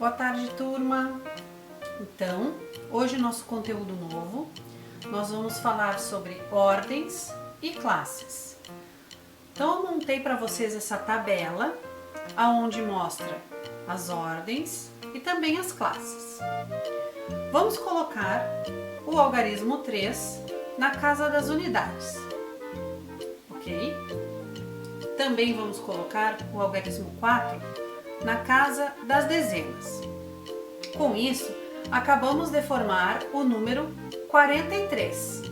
Boa tarde, turma! Então, hoje nosso conteúdo novo, nós vamos falar sobre ordens e classes. Então, eu montei para vocês essa tabela, aonde mostra as ordens e também as classes. Vamos colocar o algarismo 3 na casa das unidades, ok? Também vamos colocar o algarismo 4 na casa das dezenas. Com isso, acabamos de formar o número 43.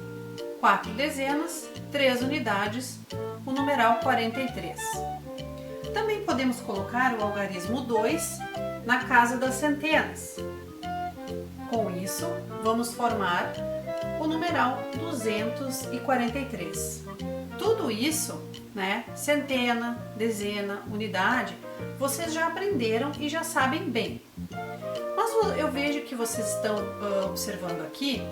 4 dezenas, 3 unidades, o numeral 43. Também podemos colocar o algarismo 2 na casa das centenas. Com isso, vamos formar o numeral 243. Tudo isso, né, centena, dezena, unidade, vocês já aprenderam e já sabem bem. Mas eu vejo que vocês estão observando aqui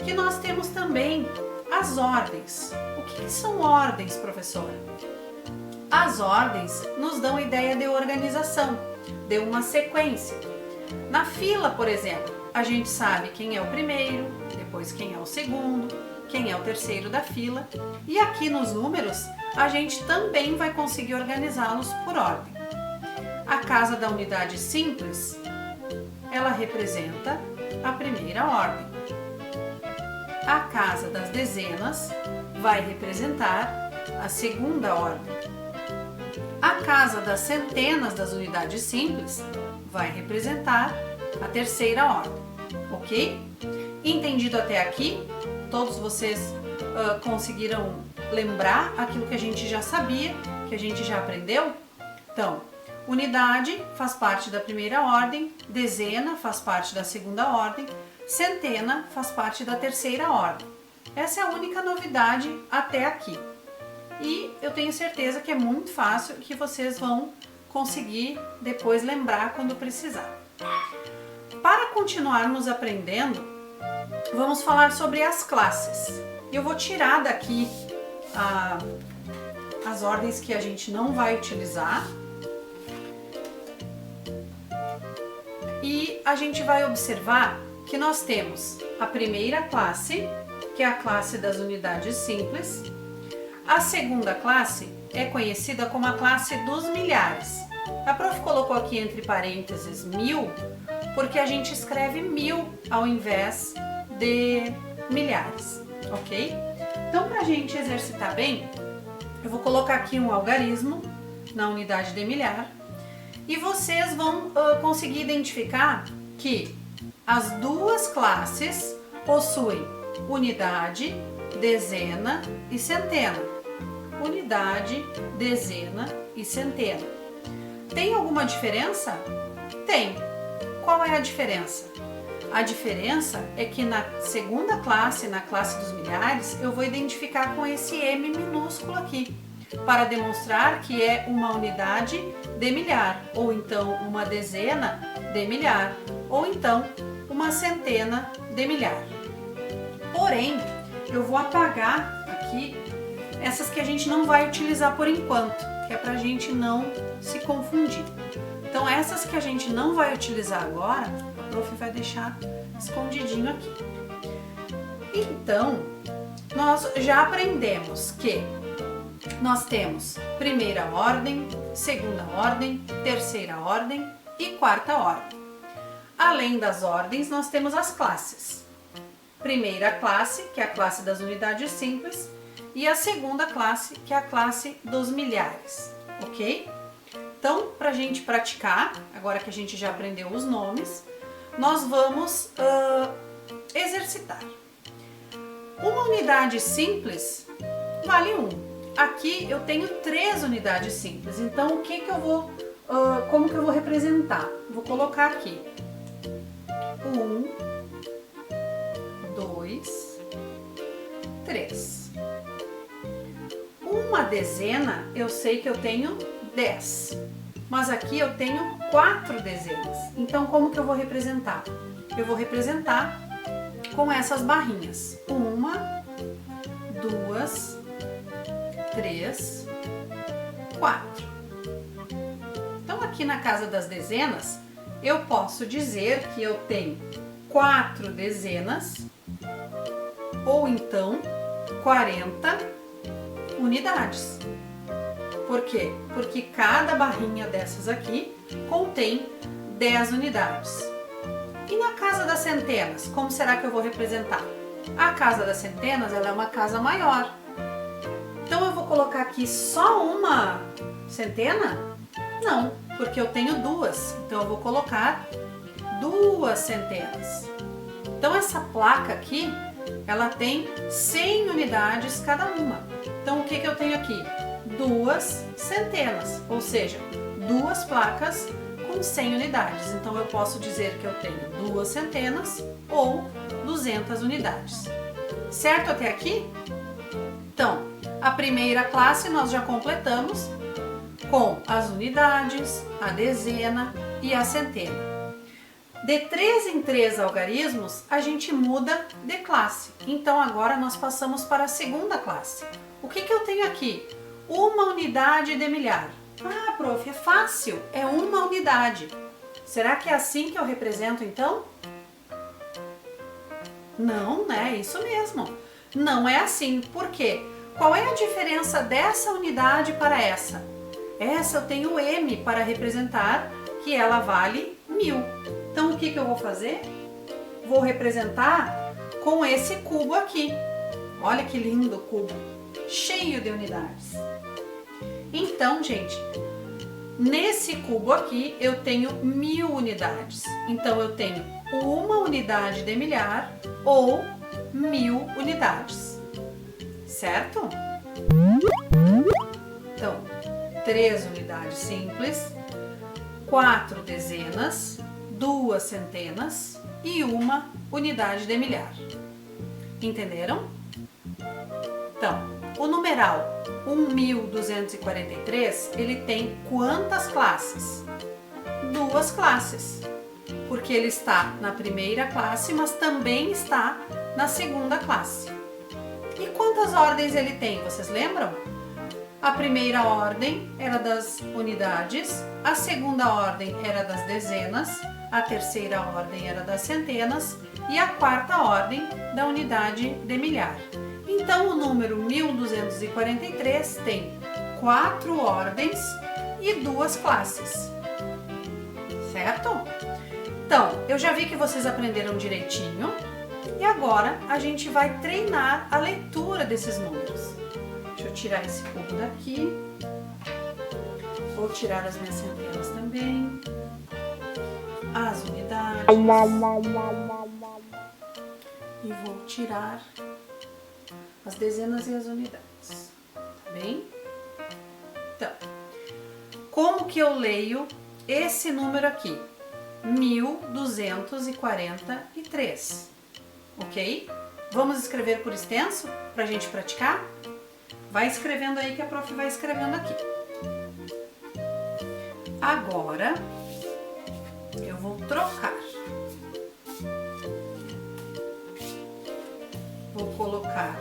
que nós temos também as ordens. O que são ordens, professora? As ordens nos dão ideia de organização, de uma sequência. Na fila, por exemplo, a gente sabe quem é o primeiro, depois quem é o segundo, quem é o terceiro da fila. E aqui nos números, a gente também vai conseguir organizá-los por ordem. A casa da unidade simples, ela representa a primeira ordem. A casa das dezenas vai representar a segunda ordem. A casa das centenas das unidades simples vai representar a terceira ordem, ok? Entendido até aqui? Todos vocês conseguiram lembrar aquilo que a gente já sabia, que a gente já aprendeu? Então, unidade faz parte da primeira ordem, dezena faz parte da segunda ordem, centena faz parte da terceira ordem. Essa é a única novidade até aqui. E eu tenho certeza que é muito fácil, que vocês vão conseguir depois lembrar quando precisar. Para continuarmos aprendendo, vamos falar sobre as classes. Eu vou tirar daqui as ordens que a gente não vai utilizar. E a gente vai observar que nós temos a primeira classe, que é a classe das unidades simples. A segunda classe é conhecida como a classe dos milhares. A prof colocou aqui entre parênteses 1000, porque a gente escreve 1000 ao invés de milhares, ok? Então, para a gente exercitar bem, eu vou colocar aqui um algarismo na unidade de milhar e vocês vão conseguir identificar que as duas classes possuem unidade, dezena e centena. Unidade, dezena e centena. Tem alguma diferença? Tem. Qual é a diferença? A diferença é que na segunda classe, na classe dos milhares, eu vou identificar com esse M minúsculo aqui, para demonstrar que é uma unidade de milhar, ou então uma dezena de milhar, ou então uma centena de milhar. Porém, eu vou apagar aqui essas que a gente não vai utilizar por enquanto, que é para a gente não se confundir. Então, essas que a gente não vai utilizar agora, a prof vai deixar escondidinho aqui. Então, nós já aprendemos que nós temos primeira ordem, segunda ordem, terceira ordem e quarta ordem. Além das ordens, nós temos as classes. Primeira classe, que é a classe das unidades simples, e a segunda classe, que é a classe dos milhares, ok? Então, para a gente praticar, agora que a gente já aprendeu os nomes, nós vamos exercitar. Uma unidade simples vale 1. Aqui eu tenho 3 unidades simples, então o que eu vou, como que eu vou representar? Vou colocar aqui 1, 2, 3. Uma dezena, eu sei que eu tenho 10, mas aqui eu tenho 4 dezenas. Então, como que eu vou representar? Eu vou representar com essas barrinhas. 1, 2, 3, 4. Então, aqui na casa das dezenas, eu posso dizer que eu tenho 4 dezenas ou então 40 unidades. Por quê? Porque cada barrinha dessas aqui contém 10 unidades. E na casa das centenas, como será que eu vou representar? A casa das centenas, ela é uma casa maior. Então eu vou colocar aqui só uma centena? Não, porque eu tenho duas. Então eu vou colocar 2 centenas. Então essa placa aqui, ela tem 100 unidades cada uma. Então o que eu tenho aqui? 2 centenas, ou seja, 2 placas com 100 unidades. Então eu posso dizer que eu tenho 2 centenas ou 200 unidades. Certo até aqui? Então, a primeira classe nós já completamos com as unidades, a dezena e a centena. De 3 em 3 algarismos, a gente muda de classe. Então agora nós passamos para a segunda classe. O que eu tenho aqui? Uma unidade de milhar. Ah, prof, é fácil, é uma unidade. Será que é assim que eu represento então? Não, né? Isso mesmo. Não é assim. Por quê? Qual é a diferença dessa unidade para essa? Essa eu tenho M para representar, que ela vale 1000. Então o que eu vou fazer? Vou representar com esse cubo aqui. Olha que lindo o cubo, cheio de unidades. Então, gente, nesse cubo aqui eu tenho 1000 unidades. Então eu tenho uma unidade de milhar ou 1000 unidades, certo? Então, 3 unidades simples, 4 dezenas, 2 centenas e 1 unidade de milhar. Entenderam? Então, o numeral 1243, ele tem quantas classes? 2 classes, porque ele está na primeira classe, mas também está na segunda classe. E quantas ordens ele tem, vocês lembram? A primeira ordem era das unidades, a segunda ordem era das dezenas, a terceira ordem era das centenas e a quarta ordem da unidade de milhar. Então o número 1243 tem 4 ordens e 2 classes, certo? Então, eu já vi que vocês aprenderam direitinho e agora a gente vai treinar a leitura desses números. Deixa eu tirar esse cubo daqui. Vou tirar as minhas centenas também. As unidades. E vou tirar as dezenas e as unidades. Tá bem? Então, como que eu leio esse número aqui? 1243. Ok? Vamos escrever por extenso para a gente praticar? Vai escrevendo aí que a prof vai escrevendo aqui. Agora, eu vou trocar. Vou colocar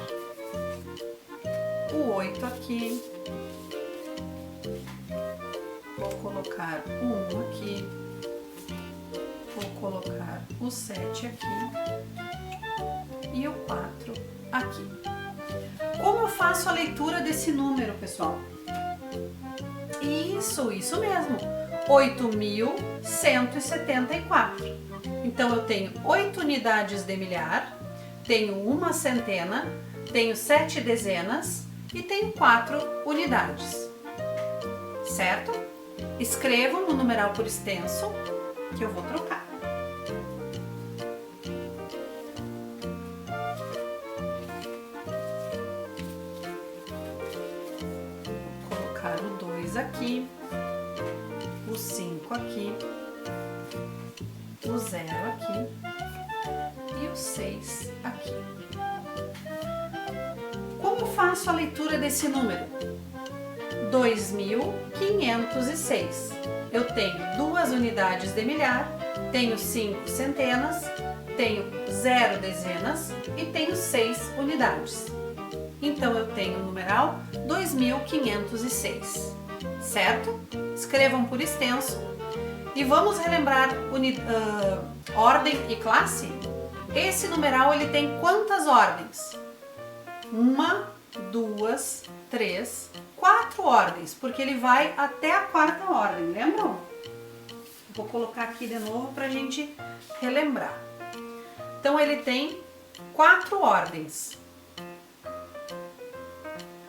o 8 aqui. Vou colocar o 1 aqui. Vou colocar o 7 aqui. E o 4 aqui. Como eu faço a leitura desse número, pessoal? Isso mesmo, 8.174. Então eu tenho 8 unidades de milhar, tenho 1 centena, tenho 7 dezenas e tenho 4 unidades, certo? Escrevam no numeral por extenso que eu vou trocar. Aqui, o 5 aqui, o 0 aqui e o 6 aqui. Como eu faço a leitura desse número? 2.506. Eu tenho 2 unidades de milhar, tenho 5 centenas, tenho 0 dezenas e tenho 6 unidades. Então eu tenho o numeral 2.506. Certo? Escrevam por extenso E vamos relembrar ordem e classe? Esse numeral ele tem quantas ordens? 1, 2, 3, 4 ordens, porque ele vai até a 4ª ordem, lembram? Vou colocar aqui de novo para a gente relembrar. Então ele tem 4 ordens.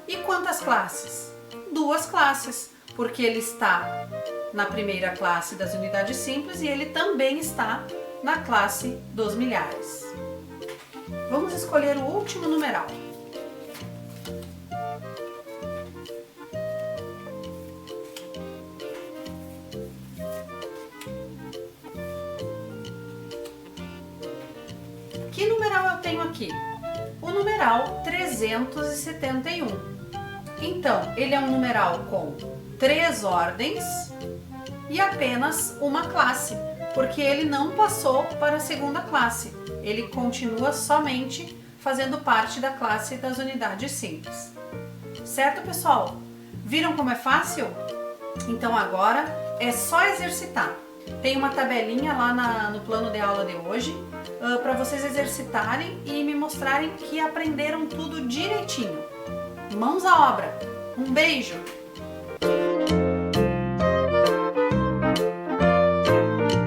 E quantas classes? 2 classes, porque ele está na primeira classe das unidades simples e ele também está na classe dos milhares. Vamos escolher o último numeral. Que numeral eu tenho aqui? O numeral 371. Então, ele é um numeral com 3 ordens e apenas uma classe, porque ele não passou para a segunda classe. Ele continua somente fazendo parte da classe das unidades simples. Certo, pessoal? Viram como é fácil? Então agora é só exercitar. Tem uma tabelinha lá no plano de aula de hoje para vocês exercitarem e me mostrarem que aprenderam tudo direitinho. Mãos à obra! Um beijo!